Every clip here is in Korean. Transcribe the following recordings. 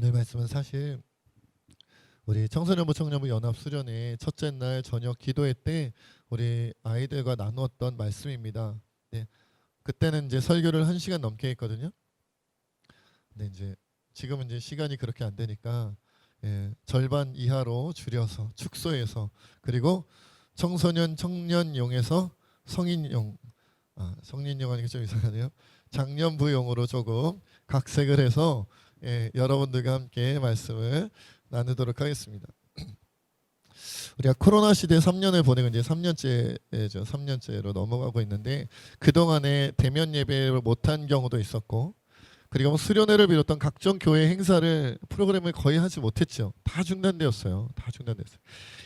오늘 말씀은 사실 우리 청소년부 청년부 연합 수련회 첫째 날 저녁 기도회 때 우리 아이들과 나누었던 말씀입니다. 네, 그때는 이제 설교를 1시간 넘게 했거든요. 근데 이제 지금은 이제 시간이 그렇게 안 되니까 절반 이하로 줄여서 축소해서, 그리고 청소년 청년용에서 성인용, 성인용 하니까 좀 이상하네요. 장년부용으로 조금 각색을 해서 여러분들과 함께 말씀을 나누도록 하겠습니다. 우리가 코로나 시대 3년을 보내고 이제 3년째죠. 3년째로 넘어가고 있는데, 그동안에 대면 예배를 못한 경우도 있었고, 그리고 수련회를 비롯한 각종 교회 행사를 프로그램을 거의 하지 못했죠. 다 중단되었어요. 다 중단됐어요.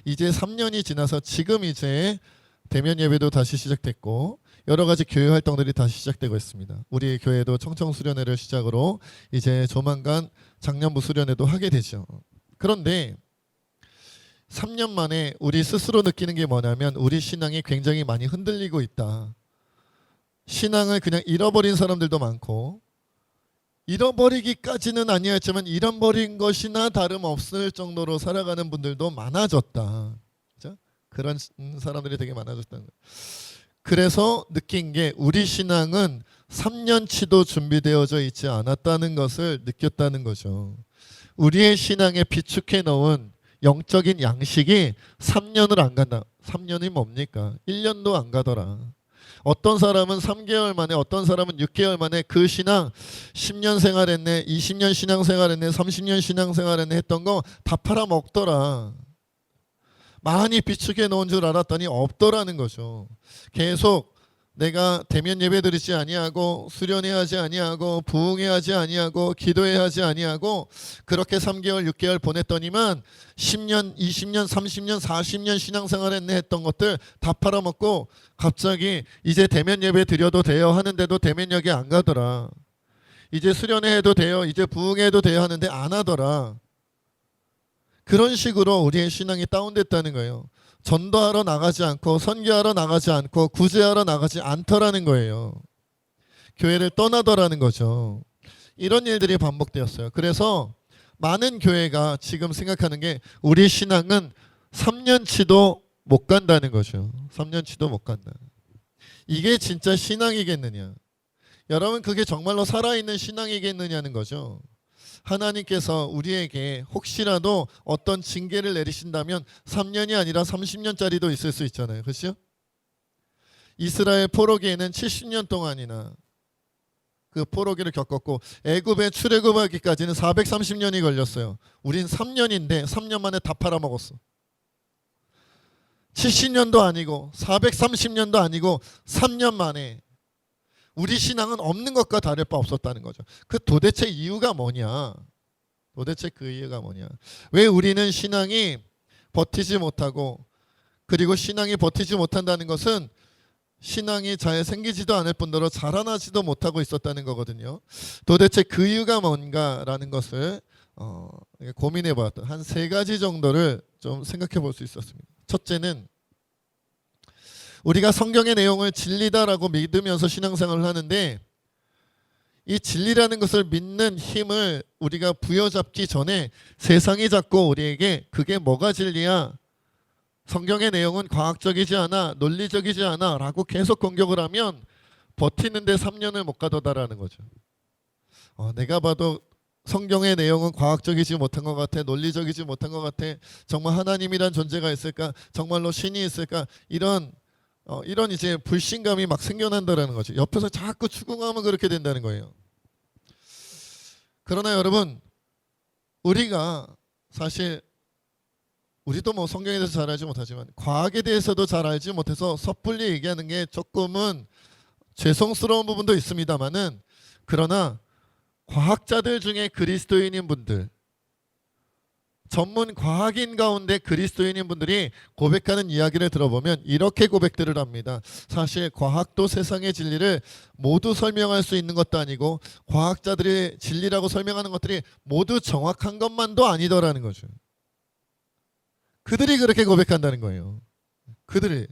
이제 3년이 지나서 지금 이제 대면 예배도 다시 시작됐고 여러 가지 교회 활동들이 다시 시작되고 있습니다. 우리 교회도 청청 수련회를 시작으로 이제 조만간 작년부 수련회도 하게 되죠. 그런데 3년 만에 우리 스스로 느끼는 게 뭐냐면 우리 신앙이 굉장히 많이 흔들리고 있다. 신앙을 그냥 잃어버린 사람들도 많고, 잃어버리기까지는 아니었지만 잃어버린 것이나 다름없을 정도로 살아가는 분들도 많아졌다. 그렇죠? 그런 사람들이 되게 많아졌다는 거예요. 그래서 느낀 게 우리 신앙은 3년치도 준비되어져 있지 않았다는 것을 느꼈다는 거죠. 우리의 신앙에 비축해 놓은 영적인 양식이 3년을 안 간다. 3년이 뭡니까? 1년도 안 가더라. 어떤 사람은 3개월 만에, 어떤 사람은 6개월 만에 그 신앙 10년 생활했네, 20년 신앙 생활했네, 30년 신앙 생활했네 했던 거 다 팔아먹더라. 많이 비축해 놓은 줄 알았더니 없더라는 거죠. 계속 내가 대면 예배 드리지 아니하고 수련회 하지 아니하고 부흥회 하지 아니하고 기도회 하지 아니하고 그렇게 3개월 6개월 보냈더니만 10년 20년 30년 40년 신앙생활 했네 했던 것들 다 팔아먹고 갑자기 이제 대면 예배 드려도 돼요 하는데도 대면 예배 안 가더라. 이제 수련회 해도 돼요, 이제 부흥회 해도 돼요 하는데 안 하더라. 그런 식으로 우리의 신앙이 다운됐다는 거예요. 전도하러 나가지 않고 선교하러 나가지 않고 구제하러 나가지 않더라는 거예요. 교회를 떠나더라는 거죠. 이런 일들이 반복되었어요. 그래서 많은 교회가 지금 생각하는 게 우리 신앙은 3년치도 못 간다는 거죠. 3년치도 못 간다. 이게 진짜 신앙이겠느냐? 여러분, 그게 정말로 살아있는 신앙이겠느냐는 거죠. 하나님께서 우리에게 혹시라도 어떤 징계를 내리신다면 3년이 아니라 30년짜리도 있을 수 있잖아요. 그렇죠? 이스라엘 포로기에는 70년 동안이나 그 포로기를 겪었고 애굽에 출애굽하기까지는 430년이 걸렸어요. 우린 3년인데 3년 만에 다 팔아먹었어. 70년도 아니고 430년도 아니고 3년 만에. 우리 신앙은 없는 것과 다를 바 없었다는 거죠. 그 도대체 이유가 뭐냐? 도대체 그 이유가 뭐냐? 왜 우리는 신앙이 버티지 못하고, 그리고 신앙이 버티지 못한다는 것은 신앙이 잘 생기지도 않을 뿐더러 자라나지도 못하고 있었다는 거거든요. 도대체 그 이유가 뭔가라는 것을 고민해 보았던 한 3가지 정도를 좀 생각해 볼 수 있었습니다. 첫째는 우리가 성경의 내용을 진리다라고 믿으면서 신앙생활을 하는데, 이 진리라는 것을 믿는 힘을 우리가 부여잡기 전에 세상이 자꾸 우리에게 그게 뭐가 진리야? 성경의 내용은 과학적이지 않아, 논리적이지 않아 라고 계속 공격을 하면 버티는데 3년을 못 가더다라는 거죠. 내가 봐도 성경의 내용은 과학적이지 못한 것 같아, 논리적이지 못한 것 같아, 정말 하나님이란 존재가 있을까, 정말로 신이 있을까, 이런 이제 불신감이 막 생겨난다는 거죠. 옆에서 자꾸 추궁하면 그렇게 된다는 거예요. 그러나 여러분, 우리가 사실 우리도 뭐 성경에 대해서 잘 알지 못하지만 과학에 대해서도 잘 알지 못해서 섣불리 얘기하는 게 조금은 죄송스러운 부분도 있습니다만은, 그러나 과학자들 중에 그리스도인인 분들, 전문 과학인 가운데 그리스도인인 분들이 고백하는 이야기를 들어보면 이렇게 고백들을 합니다. 사실 과학도 세상의 진리를 모두 설명할 수 있는 것도 아니고, 과학자들이 진리라고 설명하는 것들이 모두 정확한 것만도 아니더라는 거죠. 그들이 그렇게 고백한다는 거예요. 그들이.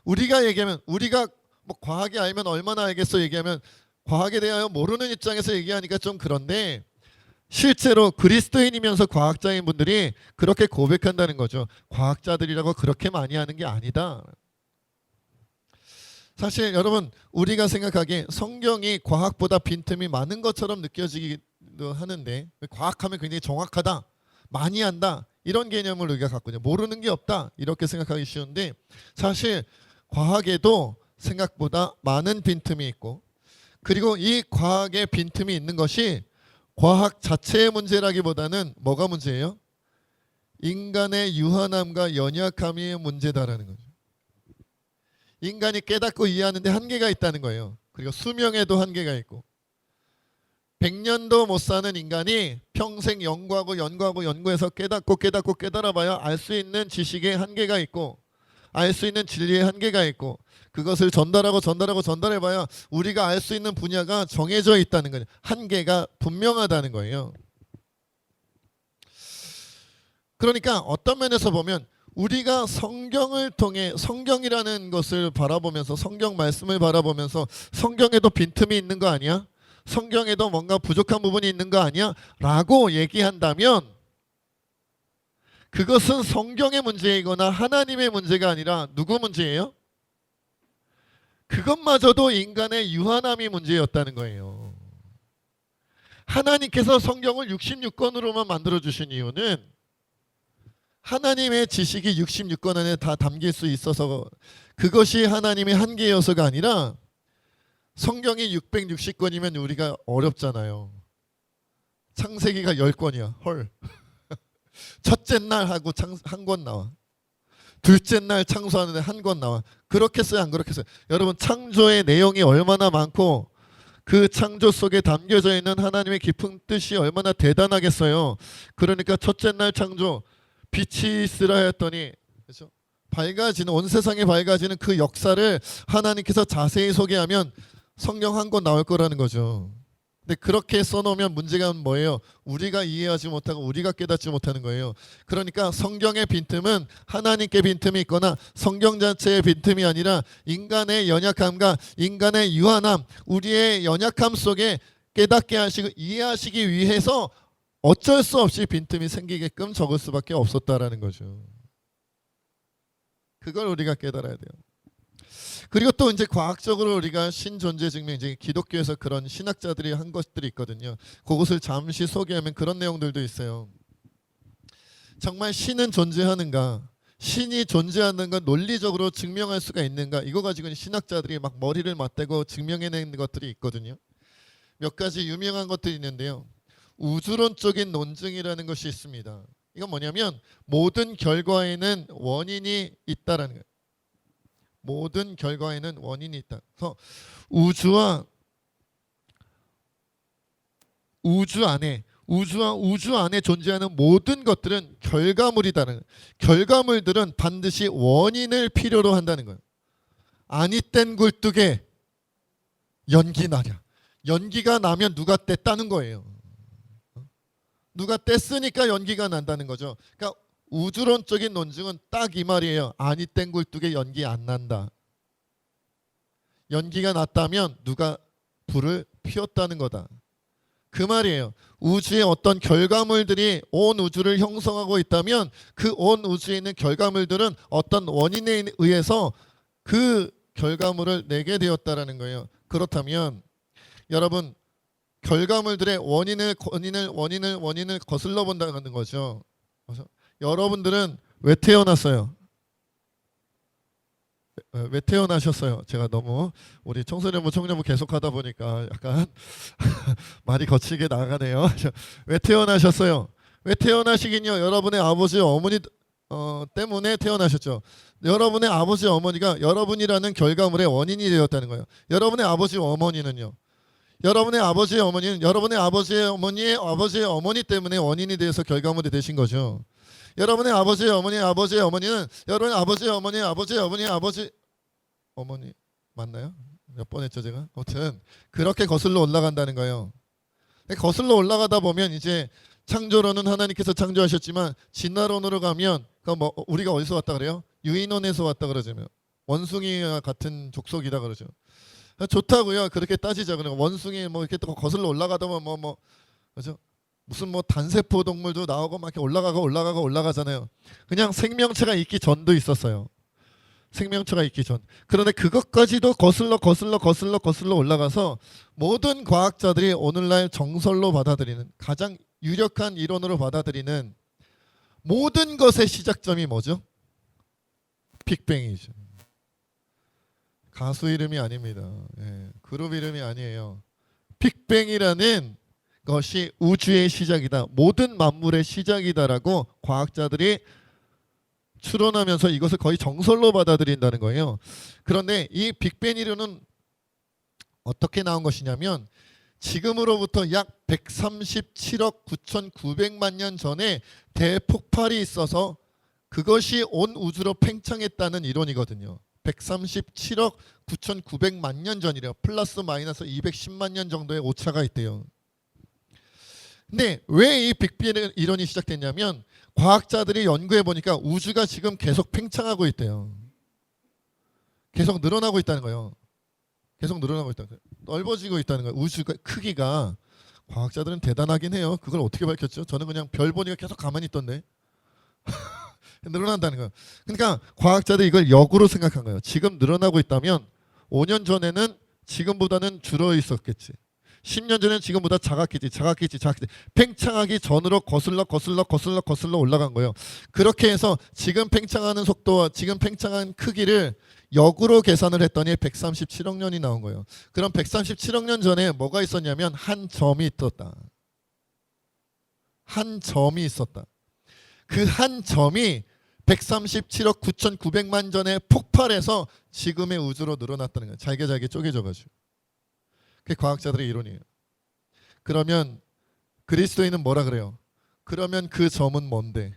우리가 얘기하면, 우리가 뭐 과학이 알면 얼마나 알겠어 얘기하면 과학에 대하여 모르는 입장에서 얘기하니까 좀 그런데, 실제로 그리스도인이면서 과학자인 분들이 그렇게 고백한다는 거죠. 과학자들이라고 그렇게 많이 하는 게 아니다. 사실 여러분, 우리가 생각하기에 성경이 과학보다 빈틈이 많은 것처럼 느껴지기도 하는데, 과학하면 굉장히 정확하다, 많이 한다, 이런 개념을 우리가 갖고 있냐, 모르는 게 없다, 이렇게 생각하기 쉬운데, 사실 과학에도 생각보다 많은 빈틈이 있고, 그리고 이 과학의 빈틈이 있는 것이 과학 자체의 문제라기보다는 뭐가 문제예요? 인간의 유한함과 연약함이 문제다라는 거죠. 인간이 깨닫고 이해하는데 한계가 있다는 거예요. 그리고 수명에도 한계가 있고, 100년도 못 사는 인간이 평생 연구하고 연구해서 깨닫고 깨달아봐야 알 수 있는 지식의 한계가 있고, 알 수 있는 진리의 한계가 있고, 그것을 전달해봐야 우리가 알 수 있는 분야가 정해져 있다는 거예요. 한계가 분명하다는 거예요. 그러니까 어떤 면에서 보면 우리가 성경을 통해, 성경이라는 것을 바라보면서, 성경 말씀을 바라보면서 성경에도 빈틈이 있는 거 아니야? 성경에도 뭔가 부족한 부분이 있는 거 아니야? 라고 얘기한다면 그것은 성경의 문제이거나 하나님의 문제가 아니라 누구 문제예요? 그것마저도 인간의 유한함이 문제였다는 거예요. 하나님께서 성경을 66권으로만 만들어주신 이유는 하나님의 지식이 66권 안에 다 담길 수 있어서, 그것이 하나님의 한계여서가 아니라, 성경이 660권이면 우리가 어렵잖아요. 창세기가 10권이야. 헐. 첫째 날 하고 한 권 나와. 둘째 날 창조하는데 한 권 나와. 그렇겠어요, 안 그렇겠어요? 여러분, 창조의 내용이 얼마나 많고 그 창조 속에 담겨져 있는 하나님의 깊은 뜻이 얼마나 대단하겠어요. 그러니까 첫째 날 창조, 빛이 있으라 했더니, 그렇죠? 밝아지는, 온 세상에 밝아지는 그 역사를 하나님께서 자세히 소개하면 성경 한 권 나올 거라는 거죠. 근데 그렇게 써놓으면 문제가 뭐예요? 우리가 이해하지 못하고 우리가 깨닫지 못하는 거예요. 그러니까 성경의 빈틈은 하나님께 빈틈이 있거나 성경 자체의 빈틈이 아니라 인간의 연약함과 인간의 유한함, 우리의 연약함 속에 깨닫게 하시고 이해하시기 위해서 어쩔 수 없이 빈틈이 생기게끔 적을 수밖에 없었다라는 거죠. 그걸 우리가 깨달아야 돼요. 그리고 또 이제 과학적으로 우리가 신존재 증명, 이제 기독교에서 그런 신학자들이 한 것들이 있거든요. 그것을 잠시 소개하면 그런 내용들도 있어요. 정말 신은 존재하는가? 신이 존재하는 건 논리적으로 증명할 수가 있는가? 이거 가지고 신학자들이 막 머리를 맞대고 증명해내는 것들이 있거든요. 몇 가지 유명한 것들이 있는데요. 우주론적인 논증이라는 것이 있습니다. 이건 뭐냐면 모든 결과에는 원인이 있다라는 거예요. 모든 결과에는 원인이 있다. 그래서 우주 안에 존재하는 모든 것들은 결과물이다는 거예요. 결과물들은 반드시 원인을 필요로 한다는 거예요. 아니 땐 굴뚝에 연기 나랴. 연기가 나면 누가 뗐다는 거예요. 누가 뗐으니까 연기가 난다는 거죠. 그러니까 우주론적인 논증은 딱 이 말이에요. 아니 땐 굴뚝에 연기 안 난다. 연기가 났다면 누가 불을 피웠다는 거다. 그 말이에요. 우주의 어떤 결과물들이 온 우주를 형성하고 있다면 그 온 우주에 있는 결과물들은 어떤 원인에 의해서 그 결과물을 내게 되었다라는 거예요. 그렇다면 여러분, 결과물들의 원인을 거슬러 본다는 거죠. 그래서 여러분들은 왜 태어났어요? 왜 태어나셨어요? 제가 너무 우리 청소년부 청년부 계속하다 보니까 약간 말이 거칠게 나가네요. 왜 태어나셨어요? 왜 태어나시긴요? 여러분의 아버지 어머니 때문에 태어나셨죠. 여러분의 아버지 어머니가 여러분이라는 결과물의 원인이 되었다는 거예요. 여러분의 아버지 어머니는요. 여러분의 아버지 어머니는 여러분의 아버지의 어머니의 아버지의 어머니 때문에 원인이 되어서 결과물이 되신 거죠. 여러분의 아버지의 어머니는 여러분의 아버지의 어머니 맞나요? 몇 번 했죠 제가? 아무튼 그렇게 거슬러 올라간다는 거예요. 거슬러 올라가다 보면 이제 창조론은 하나님께서 창조하셨지만 진화론으로 가면 뭐 우리가 어디서 왔다 그래요? 유인원에서 왔다 그러잖아요. 원숭이와 같은 족속이다 그러죠. 좋다고요. 그렇게 따지자. 그러면 원숭이 뭐 이렇게 또 거슬러 올라가다 보면 그렇죠? 무슨 뭐 단세포 동물도 나오고 막 이렇게 올라가잖아요. 그냥 생명체가 있기 전도 있었어요. 생명체가 있기 전. 그런데 그것까지도 거슬러 올라가서 모든 과학자들이 오늘날 정설로 받아들이는 가장 유력한 이론으로 받아들이는 모든 것의 시작점이 뭐죠? 빅뱅이죠. 가수 이름이 아닙니다. 예, 그룹 이름이 아니에요. 빅뱅이라는 것이 우주의 시작이다. 모든 만물의 시작이다라고 과학자들이 추론하면서 이것을 거의 정설로 받아들인다는 거예요. 그런데 이 빅뱅 이론은 어떻게 나온 것이냐면 지금으로부터 약 137억 9,900만 년 전에 대폭발이 있어서 그것이 온 우주로 팽창했다는 이론이거든요. 137억 9,900만 년 전이래요. 플러스 마이너스 210만 년 정도의 오차가 있대요. 근데 왜 이 빅뱅 이론이 시작됐냐면 과학자들이 연구해 보니까 우주가 지금 계속 팽창하고 있대요. 계속 늘어나고 있다는 거예요. 계속 늘어나고 있다는 거예요. 넓어지고 있다는 거예요. 우주가 크기가. 과학자들은 대단하긴 해요. 그걸 어떻게 밝혔죠? 저는 그냥 별 보니까 계속 가만히 있던데. 늘어난다는 거예요. 그러니까 과학자들이 이걸 역으로 생각한 거예요. 지금 늘어나고 있다면 5년 전에는 지금보다는 줄어 있었겠지. 10년 전에는 지금보다 작았겠지. 팽창하기 전으로 거슬러 올라간 거예요. 그렇게 해서 지금 팽창하는 속도와 지금 팽창한 크기를 역으로 계산을 했더니 137억 년이 나온 거예요. 그럼 137억 년 전에 뭐가 있었냐면 한 점이 있었다. 한 점이 있었다. 그 한 점이 137억 9,900만 전에 폭발해서 지금의 우주로 늘어났다는 거예요. 잘게 쪼개져가지고. 그게 과학자들의 이론이에요. 그러면 그리스도인은 뭐라 그래요? 그러면 그 점은 뭔데?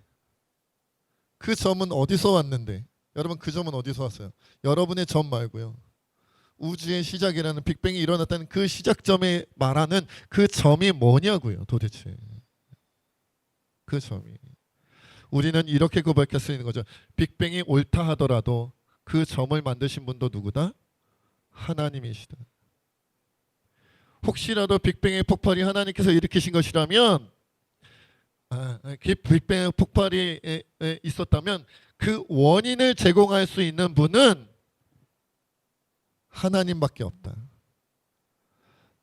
그 점은 어디서 왔는데? 여러분 그 점은 어디서 왔어요? 여러분의 점 말고요. 우주의 시작이라는 빅뱅이 일어났다는 그 시작점에 말하는 그 점이 뭐냐고요 도대체. 그 점이. 우리는 이렇게 고백할 수 있는 거죠. 빅뱅이 옳다 하더라도 그 점을 만드신 분도 누구다? 하나님이시다. 혹시라도 빅뱅의 폭발이 하나님께서 일으키신 것이라면 빅뱅의 폭발이 있었다면 그 원인을 제공할 수 있는 분은 하나님밖에 없다.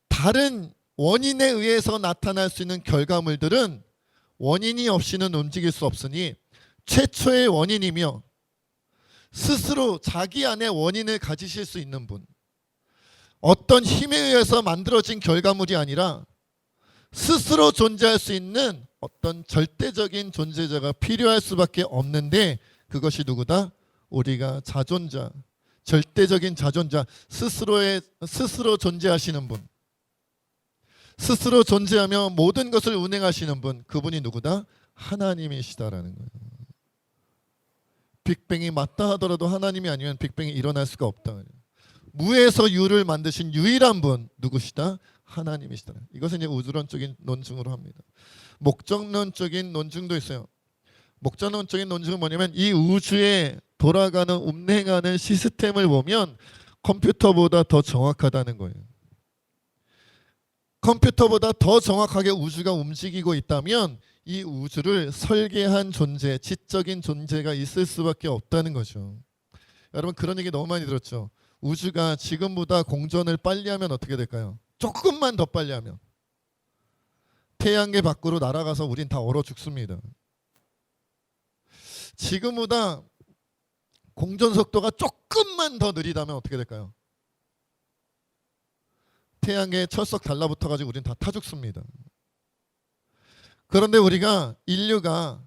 다른 원인에 의해서 나타날 수 있는 결과물들은 원인이 없이는 움직일 수 없으니 최초의 원인이며 스스로 자기 안에 원인을 가지실 수 있는 분, 어떤 힘에 의해서 만들어진 결과물이 아니라 스스로 존재할 수 있는 어떤 절대적인 존재자가 필요할 수밖에 없는데 그것이 누구다? 우리가 자존자, 절대적인 자존자, 스스로 존재하시는 분, 스스로 존재하며 모든 것을 운행하시는 분, 그분이 누구다? 하나님이시다라는 거예요. 빅뱅이 맞다 하더라도 하나님이 아니면 빅뱅이 일어날 수가 없다. 무에서 유를 만드신 유일한 분 누구시다? 하나님이시다. 이것은 이제 우주론적인 논증으로 합니다. 목적론적인 논증도 있어요. 목적론적인 논증은 뭐냐면 이 우주에 돌아가는 운행하는 시스템을 보면 컴퓨터보다 더 정확하다는 거예요. 컴퓨터보다 더 정확하게 우주가 움직이고 있다면 이 우주를 설계한 존재, 지적인 존재가 있을 수밖에 없다는 거죠. 여러분 그런 얘기 너무 많이 들었죠. 우주가 지금보다 공전을 빨리 하면 어떻게 될까요? 조금만 더 빨리 하면 태양계 밖으로 날아가서 우린 다 얼어 죽습니다. 지금보다 공전 속도가 조금만 더 느리다면 어떻게 될까요? 태양계에 철석 달라붙어가지고 우린 다 타 죽습니다. 그런데 우리가 인류가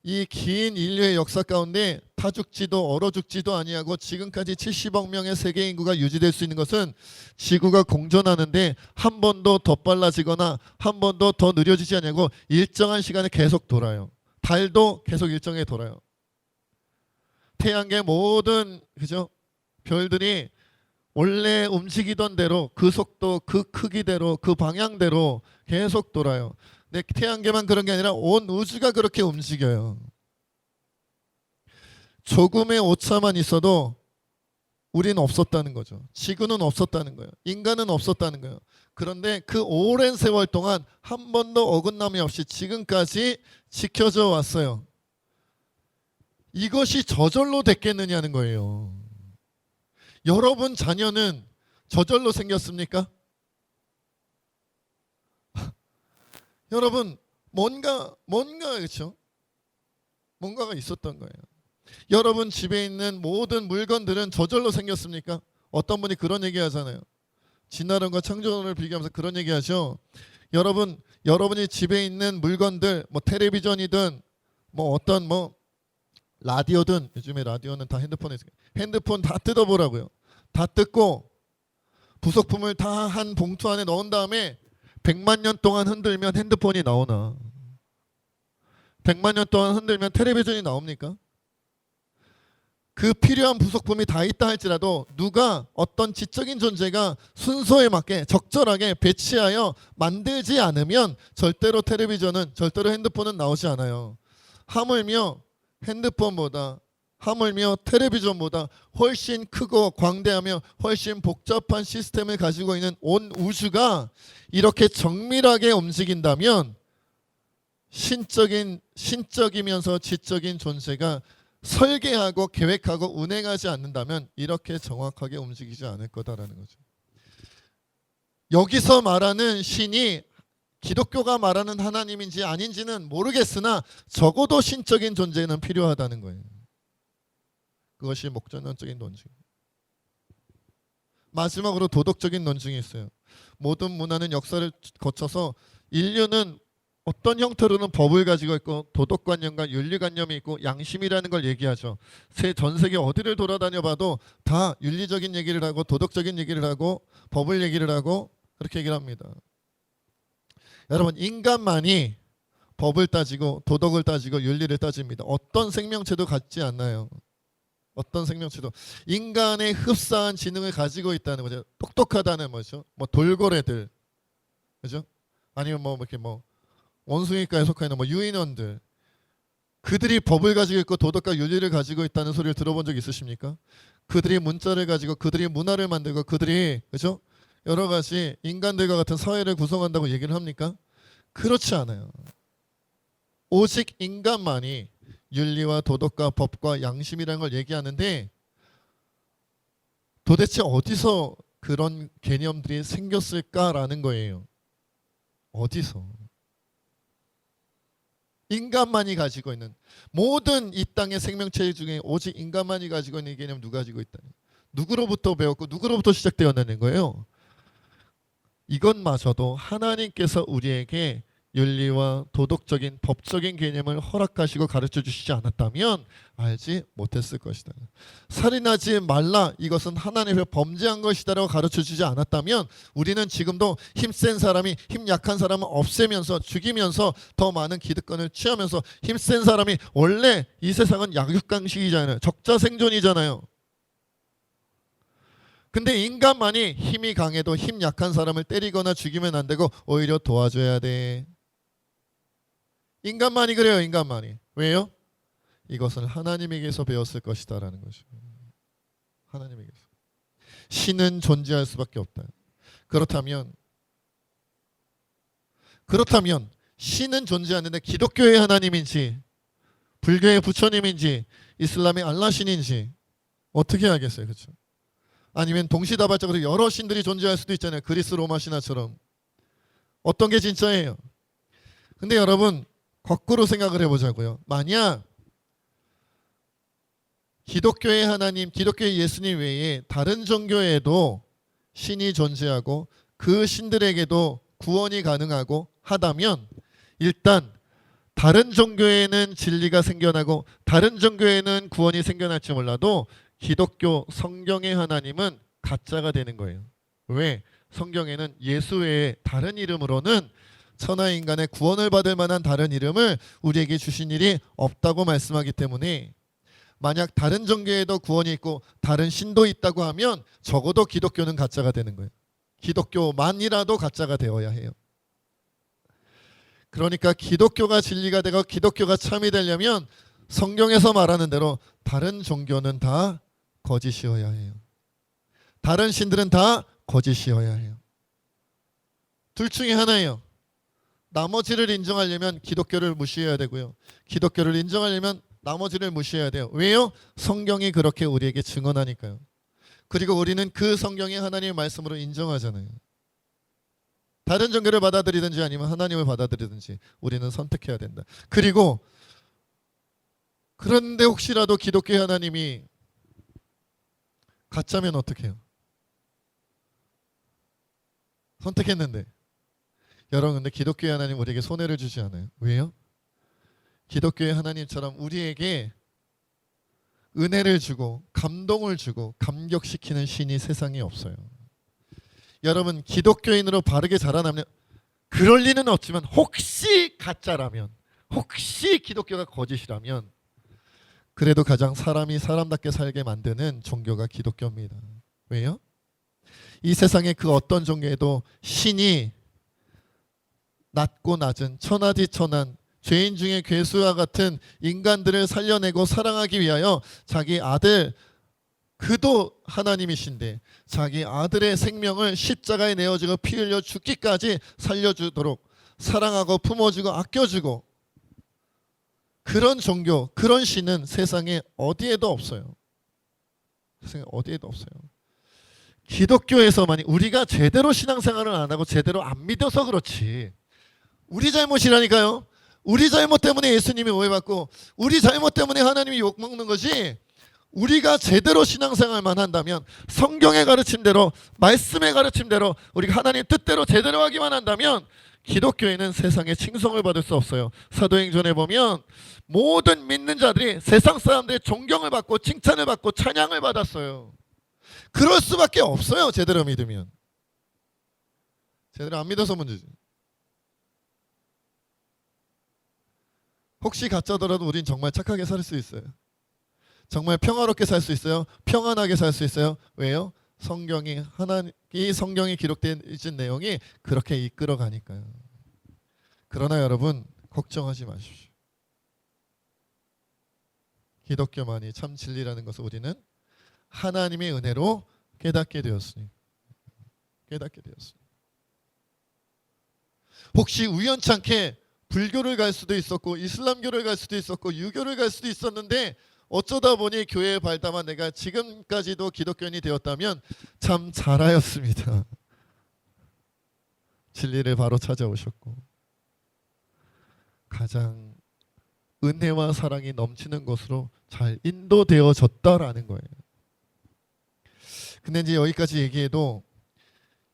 이 긴 인류의 역사 가운데 타 죽지도 얼어 죽지도 아니하고 지금까지 70억 명의 세계 인구가 유지될 수 있는 것은 지구가 공전하는데 한 번도 더 빨라지거나 한 번도 더 느려지지 않냐고 일정한 시간에 계속 돌아요. 달도 계속 일정하게 돌아요. 태양계 모든 그죠? 별들이 원래 움직이던 대로 그 속도, 그 크기대로, 그 방향대로 계속 돌아요. 근데 태양계만 그런 게 아니라 온 우주가 그렇게 움직여요. 조금의 오차만 있어도 우리는 없었다는 거죠. 지구는 없었다는 거예요. 인간은 없었다는 거예요. 그런데 그 오랜 세월 동안 한 번도 어긋남이 없이 지금까지 지켜져 왔어요. 이것이 저절로 됐겠느냐는 거예요. 여러분 자녀는 저절로 생겼습니까? 여러분 뭔가 그렇죠? 뭔가가 있었던 거예요. 여러분 집에 있는 모든 물건들은 저절로 생겼습니까? 어떤 분이 그런 얘기 하잖아요. 진화론과 창조론을 비교하면서 그런 얘기 하죠. 여러분이 집에 있는 물건들, 뭐 텔레비전이든 뭐 어떤 뭐 라디오든, 요즘에 라디오는 다 핸드폰에 있어요. 핸드폰 다 뜯어보라고요. 다 뜯고 부속품을 다 한 봉투 안에 넣은 다음에 100만 년 동안 흔들면 핸드폰이 나오나? 100만 년 동안 흔들면 텔레비전이 나옵니까? 그 필요한 부속품이 다 있다 할지라도 누가 어떤 지적인 존재가 순서에 맞게 적절하게 배치하여 만들지 않으면 절대로 텔레비전은, 절대로 핸드폰은 나오지 않아요. 하물며 핸드폰보다, 하물며 텔레비전보다 훨씬 크고 광대하며 훨씬 복잡한 시스템을 가지고 있는 온 우주가 이렇게 정밀하게 움직인다면 신적이면서 지적인 존재가 설계하고 계획하고 운행하지 않는다면 이렇게 정확하게 움직이지 않을 거다라는 거죠. 여기서 말하는 신이 기독교가 말하는 하나님인지 아닌지는 모르겠으나 적어도 신적인 존재는 필요하다는 거예요. 그것이 목전론적인 논증. 마지막으로 도덕적인 논증이 있어요. 모든 문화는 역사를 거쳐서 인류는 어떤 형태로는 법을 가지고 있고 도덕관념과 윤리관념이 있고 양심이라는 걸 얘기하죠. 전 세계 어디를 돌아다녀 봐도 다 윤리적인 얘기를 하고 도덕적인 얘기를 하고 법을 얘기를 하고 그렇게 얘기를 합니다. 여러분 인간만이 법을 따지고 도덕을 따지고 윤리를 따집니다. 어떤 생명체도 갖지 않나요? 어떤 생명체도 인간의 흡사한 지능을 가지고 있다는 거죠. 똑똑하다는 거죠. 뭐 돌고래들, 그죠? 아니면 뭐 이렇게 뭐 원숭이과에 속해 있는 뭐 유인원들, 그들이 법을 가지고 있고 도덕과 윤리를 가지고 있다는 소리를 들어본 적 있으십니까? 그들이 문자를 가지고 그들이 문화를 만들고 그들이 그죠? 여러 가지 인간들과 같은 사회를 구성한다고 얘기를 합니까? 그렇지 않아요. 오직 인간만이 윤리와 도덕과 법과 양심이라는 걸 얘기하는데 도대체 어디서 그런 개념들이 생겼을까라는 거예요. 어디서? 인간만이 가지고 있는 모든 이 땅의 생명체 중에 오직 인간만이 가지고 있는 이 개념 누가 가지고 있다? 누구로부터 배웠고 누구로부터 시작되었다는 거예요. 이것마저도 하나님께서 우리에게 윤리와 도덕적인 법적인 개념을 허락하시고 가르쳐 주시지 않았다면 알지 못했을 것이다. 살인하지 말라, 이것은 하나님의 범죄한 것이다라고 가르쳐 주지 않았다면 우리는 지금도 힘센 사람이 힘 약한 사람을 없애면서 죽이면서 더 많은 기득권을 취하면서 힘센 사람이, 원래 이 세상은 약육강식이잖아요. 적자생존이잖아요. 근데 인간만이 힘이 강해도 힘 약한 사람을 때리거나 죽이면 안 되고 오히려 도와줘야 돼. 인간만이 그래요. 인간만이. 왜요? 이것을 하나님에게서 배웠을 것이다 라는 거죠. 하나님에게서. 신은 존재할 수밖에 없다. 그렇다면 신은 존재하는데 기독교의 하나님인지 불교의 부처님인지 이슬람의 알라신인지 어떻게 알겠어요? 그렇죠? 아니면 동시다발적으로 여러 신들이 존재할 수도 있잖아요. 그리스 로마 신화처럼. 어떤 게 진짜예요? 근데 여러분 거꾸로 생각을 해보자고요. 만약 기독교의 하나님, 기독교의 예수님 외에 다른 종교에도 신이 존재하고 그 신들에게도 구원이 가능하고 하다면 일단 다른 종교에는 진리가 생겨나고 다른 종교에는 구원이 생겨날지 몰라도 기독교 성경의 하나님은 가짜가 되는 거예요. 왜? 성경에는 예수 외에 다른 이름으로는 천하 인간의 구원을 받을 만한 다른 이름을 우리에게 주신 일이 없다고 말씀하기 때문에 만약 다른 종교에도 구원이 있고 다른 신도 있다고 하면 적어도 기독교는 가짜가 되는 거예요. 기독교만이라도 가짜가 되어야 해요. 그러니까 기독교가 진리가 되고 기독교가 참이 되려면 성경에서 말하는 대로 다른 종교는 다 거짓이어야 해요. 다른 신들은 다 거짓이어야 해요. 둘 중에 하나예요. 나머지를 인정하려면 기독교를 무시해야 되고요. 기독교를 인정하려면 나머지를 무시해야 돼요. 왜요? 성경이 그렇게 우리에게 증언하니까요. 그리고 우리는 그 성경이 하나님의 말씀으로 인정하잖아요. 다른 종교를 받아들이든지 아니면 하나님을 받아들이든지 우리는 선택해야 된다. 그리고 그런데 혹시라도 기독교의 하나님이 가짜면 어떻게 해요? 선택했는데. 여러분, 근데 기독교의 하나님 우리에게 손해를 주지 않아요. 왜요? 기독교의 하나님처럼 우리에게 은혜를 주고 감동을 주고 감격시키는 신이 세상에 없어요. 여러분, 기독교인으로 바르게 자라나면 그럴 리는 없지만 혹시 가짜라면, 혹시 기독교가 거짓이라면 그래도 가장 사람이 사람답게 살게 만드는 종교가 기독교입니다. 왜요? 이 세상의 그 어떤 종교에도 신이 낮고 낮은 천하디 천한 죄인 중에 괴수와 같은 인간들을 살려내고 사랑하기 위하여 자기 아들, 그도 하나님이신데 자기 아들의 생명을 십자가에 내어주고 피 흘려 죽기까지 살려주도록 사랑하고 품어주고 아껴주고, 그런 종교, 그런 신은 세상에 어디에도 없어요. 세상에 어디에도 없어요. 기독교에서만이 우리가 제대로 신앙생활을 안 하고 제대로 안 믿어서 그렇지, 우리 잘못이라니까요. 우리 잘못 때문에 예수님이 오해받고 우리 잘못 때문에 하나님이 욕먹는 것이, 우리가 제대로 신앙생활만 한다면, 성경의 가르침대로, 말씀의 가르침대로 우리가 하나님 뜻대로 제대로 하기만 한다면 기독교에는 세상에 칭송을 받을 수 없어요. 사도행전에 보면 모든 믿는 자들이 세상 사람들의 존경을 받고 칭찬을 받고 찬양을 받았어요. 그럴 수밖에 없어요. 제대로 믿으면. 제대로 안 믿어서 문제지. 혹시 가짜더라도 우린 정말 착하게 살 수 있어요. 정말 평화롭게 살 수 있어요. 평안하게 살 수 있어요. 왜요? 성경이 기록된 내용이 그렇게 이끌어 가니까요. 그러나 여러분, 걱정하지 마십시오. 기독교만이 참 진리라는 것을 우리는 하나님의 은혜로 깨닫게 되었으니. 혹시 우연찮게 불교를 갈 수도 있었고 이슬람교를 갈 수도 있었고 유교를 갈 수도 있었는데 어쩌다 보니 교회에 발담한 내가 지금까지도 기독교인이 되었다면 참 잘하였습니다. 진리를 바로 찾아오셨고 가장 은혜와 사랑이 넘치는 것으로 잘 인도되어졌다라는 거예요. 근데 이제 여기까지 얘기해도,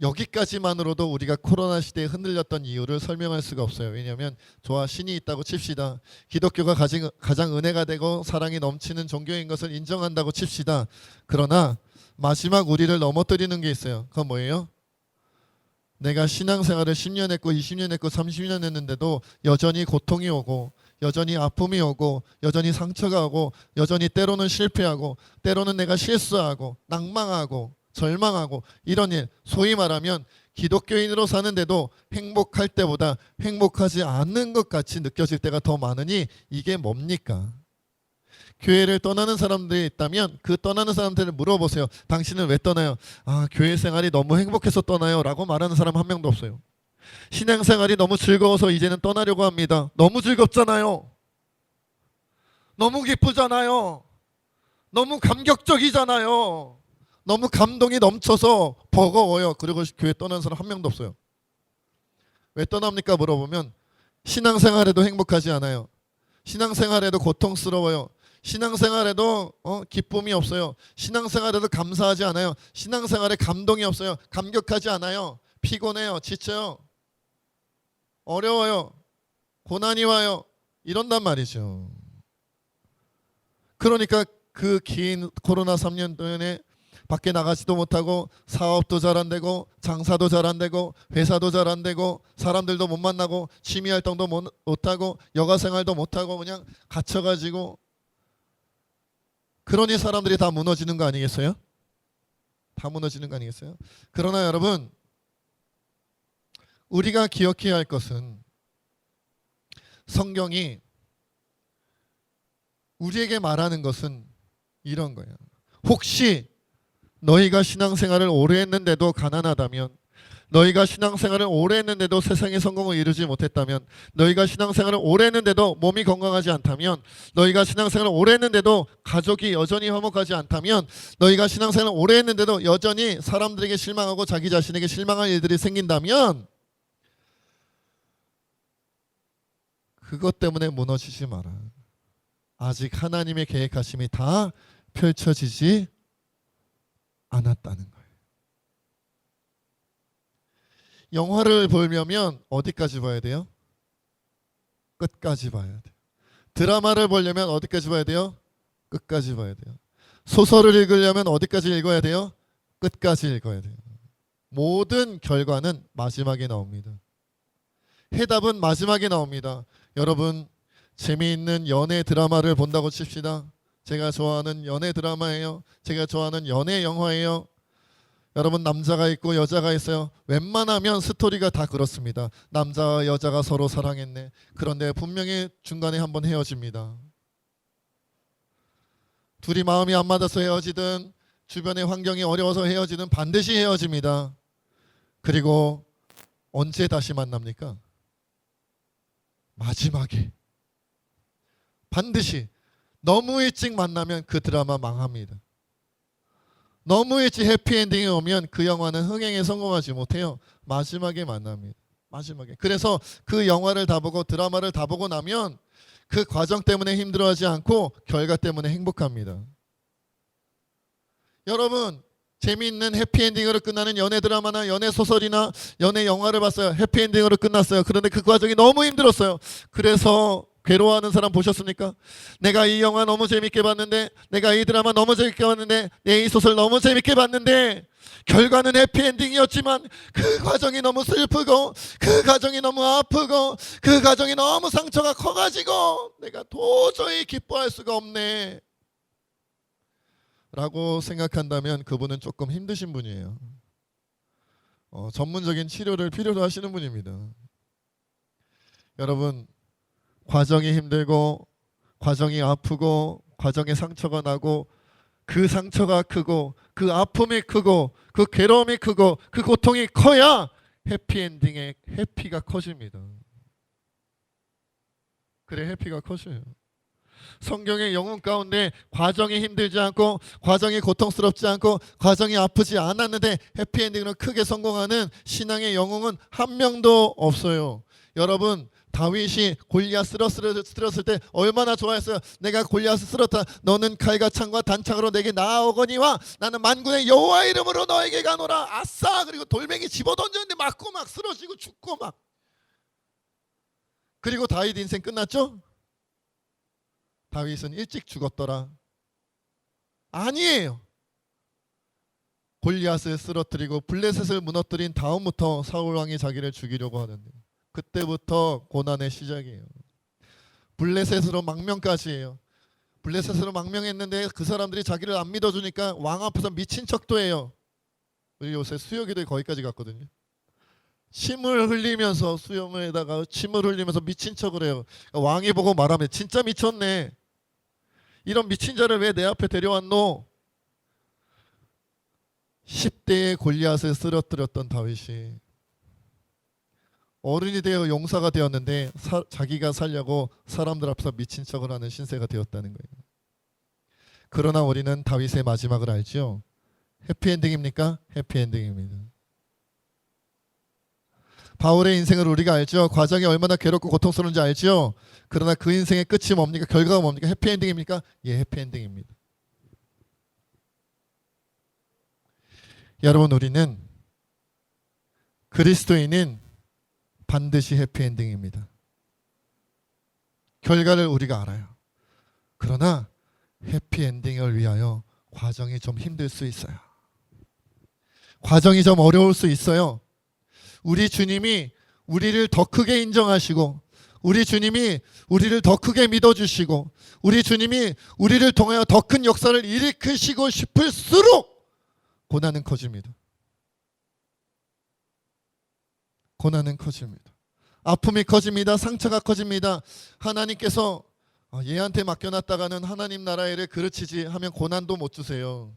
여기까지만으로도 우리가 코로나 시대에 흔들렸던 이유를 설명할 수가 없어요. 왜냐하면 좋아, 신이 있다고 칩시다. 기독교가 가장 은혜가 되고 사랑이 넘치는 종교인 것을 인정한다고 칩시다. 그러나 마지막 우리를 넘어뜨리는 게 있어요. 그건 뭐예요? 내가 신앙생활을 10년 했고 20년 했고 30년 했는데도 여전히 고통이 오고 여전히 아픔이 오고 여전히 상처가 오고 여전히 때로는 실패하고 때로는 내가 실수하고 낭망하고 절망하고 이런 일, 소위 말하면 기독교인으로 사는데도 행복할 때보다 행복하지 않는 것 같이 느껴질 때가 더 많으니 이게 뭡니까? 교회를 떠나는 사람들이 있다면 그 떠나는 사람들을 물어보세요. 당신은 왜 떠나요? 아, 교회 생활이 너무 행복해서 떠나요 라고 말하는 사람 한 명도 없어요. 신앙생활이 너무 즐거워서 이제는 떠나려고 합니다. 너무 즐겁잖아요. 너무 기쁘잖아요. 너무 감격적이잖아요. 너무 감동이 넘쳐서 버거워요. 그리고 교회 떠나는 사람 한 명도 없어요. 왜 떠납니까? 물어보면 신앙생활에도 행복하지 않아요. 신앙생활에도 고통스러워요. 신앙생활에도 기쁨이 없어요. 신앙생활에도 감사하지 않아요. 신앙생활에 감동이 없어요. 감격하지 않아요. 피곤해요. 지쳐요. 어려워요. 고난이 와요. 이런단 말이죠. 그러니까 그 긴 코로나 3년 동안에 밖에 나가지도 못하고 사업도 잘 안 되고 장사도 잘 안 되고 회사도 잘 안 되고 사람들도 못 만나고 취미활동도 못하고 여가생활도 못하고 그냥 갇혀가지고, 그러니 사람들이 다 무너지는 거 아니겠어요? 다 무너지는 거 아니겠어요? 그러나 여러분, 우리가 기억해야 할 것은 성경이 우리에게 말하는 것은 이런 거예요. 혹시 너희가 신앙생활을 오래 했는데도 가난하다면, 너희가 신앙생활을 오래 했는데도 세상의 성공을 이루지 못했다면, 너희가 신앙생활을 오래 했는데도 몸이 건강하지 않다면, 너희가 신앙생활을 오래 했는데도 가족이 여전히 화목하지 않다면, 너희가 신앙생활을 오래 했는데도 여전히 사람들에게 실망하고 자기 자신에게 실망할 일들이 생긴다면 그것 때문에 무너지지 마라. 아직 하나님의 계획하심이 다 펼쳐지지 않았다는 거예요. 영화를 보려면 어디까지 봐야 돼요? 끝까지 봐야 돼요. 드라마를 보려면 어디까지 봐야 돼요? 끝까지 봐야 돼요. 소설을 읽으려면 어디까지 읽어야 돼요? 끝까지 읽어야 돼요. 모든 결과는 마지막에 나옵니다. 해답은 마지막에 나옵니다. 여러분, 재미있는 연애 드라마를 본다고 칩시다. 제가 좋아하는 연애 드라마예요. 제가 좋아하는 연애 영화예요. 여러분, 남자가 있고 여자가 있어요. 웬만하면 스토리가 다 그렇습니다. 남자와 여자가 서로 사랑했네. 그런데 분명히 중간에 한번 헤어집니다. 둘이 마음이 안 맞아서 헤어지든 주변의 환경이 어려워서 헤어지든 반드시 헤어집니다. 그리고 언제 다시 만납니까? 마지막에. 반드시. 너무 일찍 만나면 그 드라마 망합니다. 너무 일찍 해피엔딩이 오면 그 영화는 흥행에 성공하지 못해요. 마지막에 만납니다. 마지막에. 그래서 그 영화를 다 보고 드라마를 다 보고 나면 그 과정 때문에 힘들어하지 않고 결과 때문에 행복합니다. 여러분, 재미있는 해피엔딩으로 끝나는 연애 드라마나 연애 소설이나 연애 영화를 봤어요. 해피엔딩으로 끝났어요. 그런데 그 과정이 너무 힘들었어요. 그래서 괴로워하는 사람 보셨습니까? 내가 이 영화 너무 재밌게 봤는데, 내가 이 드라마 너무 재밌게 봤는데, 내 이 소설 너무 재밌게 봤는데 결과는 해피엔딩이었지만 그 과정이 너무 슬프고 그 과정이 너무 아프고 그 과정이 너무 상처가 커가지고 내가 도저히 기뻐할 수가 없네 라고 생각한다면 그분은 조금 힘드신 분이에요. 전문적인 치료를 필요로 하시는 분입니다. 여러분, 과정이 힘들고 과정이 아프고 과정에 상처가 나고 그 상처가 크고 그 아픔이 크고 그 괴로움이 크고 그 고통이 커야 해피엔딩의 해피가 커집니다. 그래, 해피가 커져요. 성경의 영혼 가운데 과정이 힘들지 않고 과정이 고통스럽지 않고 과정이 아프지 않았는데 해피엔딩으로 크게 성공하는 신앙의 영웅은 한 명도 없어요. 여러분, 다윗이 골리앗 쓰러졌을 때 얼마나 좋아했어요. 내가 골리앗을 쓰러뜨렸다. 너는 칼과 창과 단창으로 내게 나아오거니와 나는 만군의 여호와 이름으로 너에게 가노라. 아싸. 그리고 돌멩이 집어던졌는데 맞고 막 쓰러지고 죽고 막. 그리고 다윗 인생 끝났죠? 다윗은 일찍 죽었더라. 아니에요. 골리앗을 쓰러뜨리고 블레셋을 무너뜨린 다음부터 사울 왕이 자기를 죽이려고 하는데, 그때부터 고난의 시작이에요. 블레셋으로 망명까지예요. 블레셋으로 망명했는데 그 사람들이 자기를 안 믿어주니까 왕 앞에서 미친 척도 해요. 우리 요새 수요기도에 거기까지 갔거든요. 침을 흘리면서, 수염에다가 침을 흘리면서 미친 척을 해요. 왕이 보고 말하면 진짜 미쳤네. 이런 미친 자를 왜 내 앞에 데려왔노? 10대의 골리앗을 쓰러뜨렸던 다윗이 어른이 되어 용사가 되었는데 자기가 살려고 사람들 앞에서 미친 척을 하는 신세가 되었다는 거예요. 그러나 우리는 다윗의 마지막을 알죠. 해피엔딩입니까? 해피엔딩입니다. 바울의 인생을 우리가 알죠. 과정이 얼마나 괴롭고 고통스러운지 알죠. 그러나 그 인생의 끝이 뭡니까? 결과가 뭡니까? 해피엔딩입니까? 예, 해피엔딩입니다. 여러분, 우리는 그리스도인은 반드시 해피엔딩입니다. 결과를 우리가 알아요. 그러나 해피엔딩을 위하여 과정이 좀 힘들 수 있어요. 과정이 좀 어려울 수 있어요. 우리 주님이 우리를 더 크게 인정하시고, 우리 주님이 우리를 더 크게 믿어주시고, 우리 주님이 우리를 통하여 더 큰 역사를 일으키시고 싶을수록 고난은 커집니다. 고난은 커집니다. 아픔이 커집니다. 상처가 커집니다. 하나님께서 얘한테 맡겨놨다가는 하나님 나라 일을 그르치지 하면 고난도 못 주세요.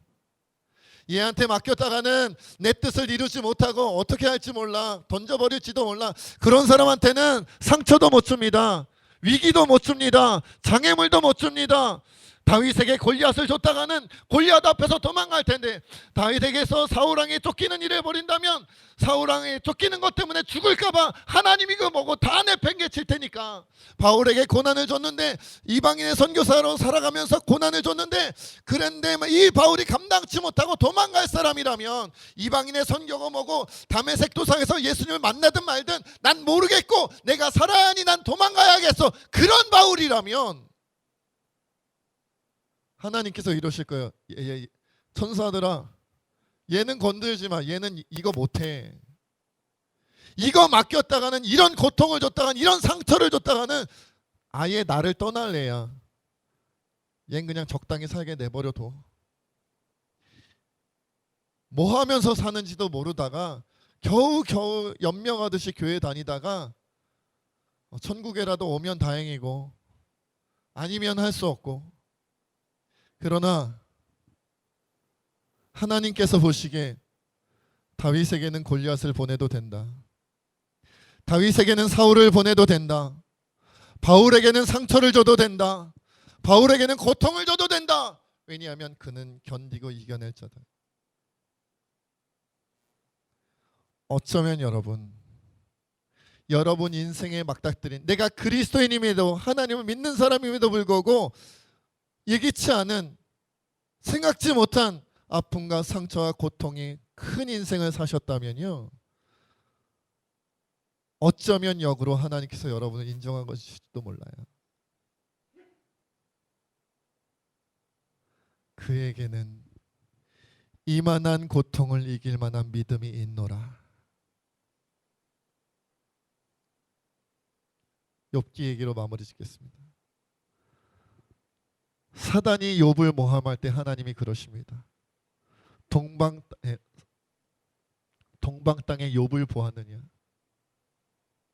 얘한테 맡겼다가는 내 뜻을 이루지 못하고 어떻게 할지 몰라, 던져버릴지도 몰라. 그런 사람한테는 상처도 못 줍니다. 위기도 못 줍니다. 장애물도 못 줍니다. 다윗에게 골리앗을 줬다가는 골리앗 앞에서 도망갈 텐데, 다윗에게서 사울왕에 쫓기는 일을 벌인다면 사울왕에 쫓기는 것 때문에 죽을까봐 하나님이 그 뭐고 다 내팽개칠 테니까. 바울에게 고난을 줬는데, 이방인의 선교사로 살아가면서 고난을 줬는데, 그런데 이 바울이 감당치 못하고 도망갈 사람이라면 이방인의 선교가 뭐고 다메섹 도상에서 예수님을 만나든 말든 난 모르겠고 내가 살아야 하니 난 도망가야겠어, 그런 바울이라면 하나님께서 이러실 거예요. 천사들아, 얘는 건들지 마. 얘는 이거 못해. 이거 맡겼다가는, 이런 고통을 줬다가는, 이런 상처를 줬다가는 아예 나를 떠날래야. 얘는 그냥 적당히 살게 내버려둬. 뭐 하면서 사는지도 모르다가 겨우겨우 연명하듯이 교회 다니다가 천국에라도 오면 다행이고 아니면 할 수 없고. 그러나 하나님께서 보시기에 다윗에게는 골리앗을 보내도 된다. 다윗에게는 사울을 보내도 된다. 바울에게는 상처를 줘도 된다. 바울에게는 고통을 줘도 된다. 왜냐하면 그는 견디고 이겨낼 자다. 어쩌면 여러분 인생에 막닥들인, 내가 그리스도인임에도 하나님을 믿는 사람임에도 불구하고 예기치 않은, 생각지 못한 아픔과 상처와 고통이 큰 인생을 사셨다면요, 어쩌면 역으로 하나님께서 여러분을 인정한 것일지도 몰라요. 그에게는 이만한 고통을 이길 만한 믿음이 있노라. 욥기 얘기로 마무리 짓겠습니다. 사단이 욥을 모함할 때 하나님이 그러십니다. 동방 땅에 욥을 보았느냐?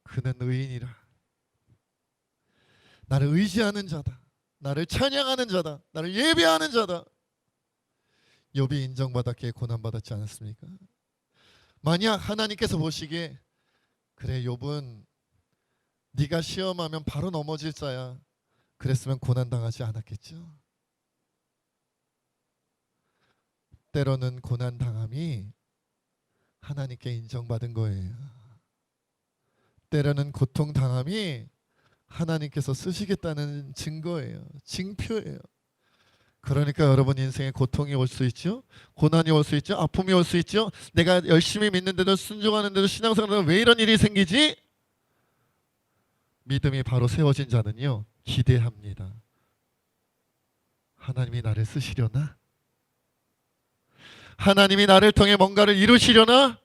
그는 의인이라. 나를 의지하는 자다. 나를 찬양하는 자다. 나를 예배하는 자다. 욥이 인정받았기에 고난받았지 않았습니까? 만약 하나님께서 보시기에 그래, 욥은 네가 시험하면 바로 넘어질 자야, 그랬으면 고난당하지 않았겠죠. 때로는 고난당함이 하나님께 인정받은 거예요. 때로는 고통당함이 하나님께서 쓰시겠다는 증거예요. 징표예요. 그러니까 여러분 인생에 고통이 올 수 있죠. 고난이 올 수 있죠. 아픔이 올 수 있죠. 내가 열심히 믿는데도, 순종하는데도, 신앙생활에도 왜 이런 일이 생기지? 믿음이 바로 세워진 자는요, 기대합니다. 하나님이 나를 쓰시려나? 하나님이 나를 통해 뭔가를 이루시려나?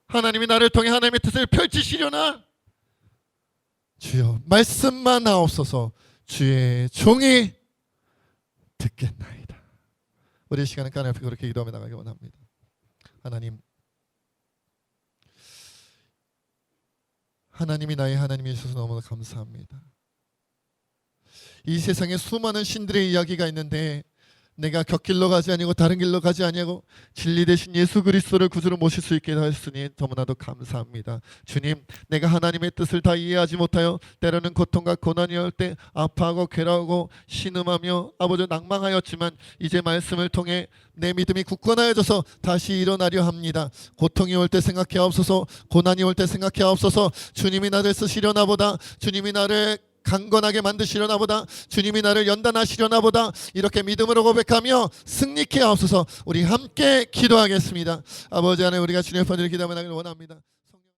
하나님이 나를 통해 하나님의 뜻을 펼치시려나? 주여 말씀만 하옵소서. 주의 종이 듣겠나이다. 우리 시간은 까놓고 그렇게 기도하며 나가기 원합니다. 하나님이 나의 하나님이 주셔서 너무나 감사합니다. 이 세상에 수많은 신들의 이야기가 있는데 내가 곁길로 가지 아니고 다른 길로 가지 아니하고 진리 대신 예수 그리스도를 구주로 모실 수 있게 하였으니 너무나도 감사합니다. 주님, 내가 하나님의 뜻을 다 이해하지 못하여 때로는 고통과 고난이 올 때 아파하고 괴로워하고 신음하며 아버지 낭망하였지만 이제 말씀을 통해 내 믿음이 굳건하여져서 다시 일어나려 합니다. 고통이 올 때 생각해 하옵소서. 고난이 올 때 생각해 하옵소서. 주님이 나를 쓰시려나 보다. 주님이 나를 강건하게 만드시려나 보다. 주님이 나를 연단하시려나 보다. 이렇게 믿음으로 고백하며 승리케 하옵소서. 우리 함께 기도하겠습니다. 아버지 안에 우리가 주님의 편을 기도하며 나기를 원합니다.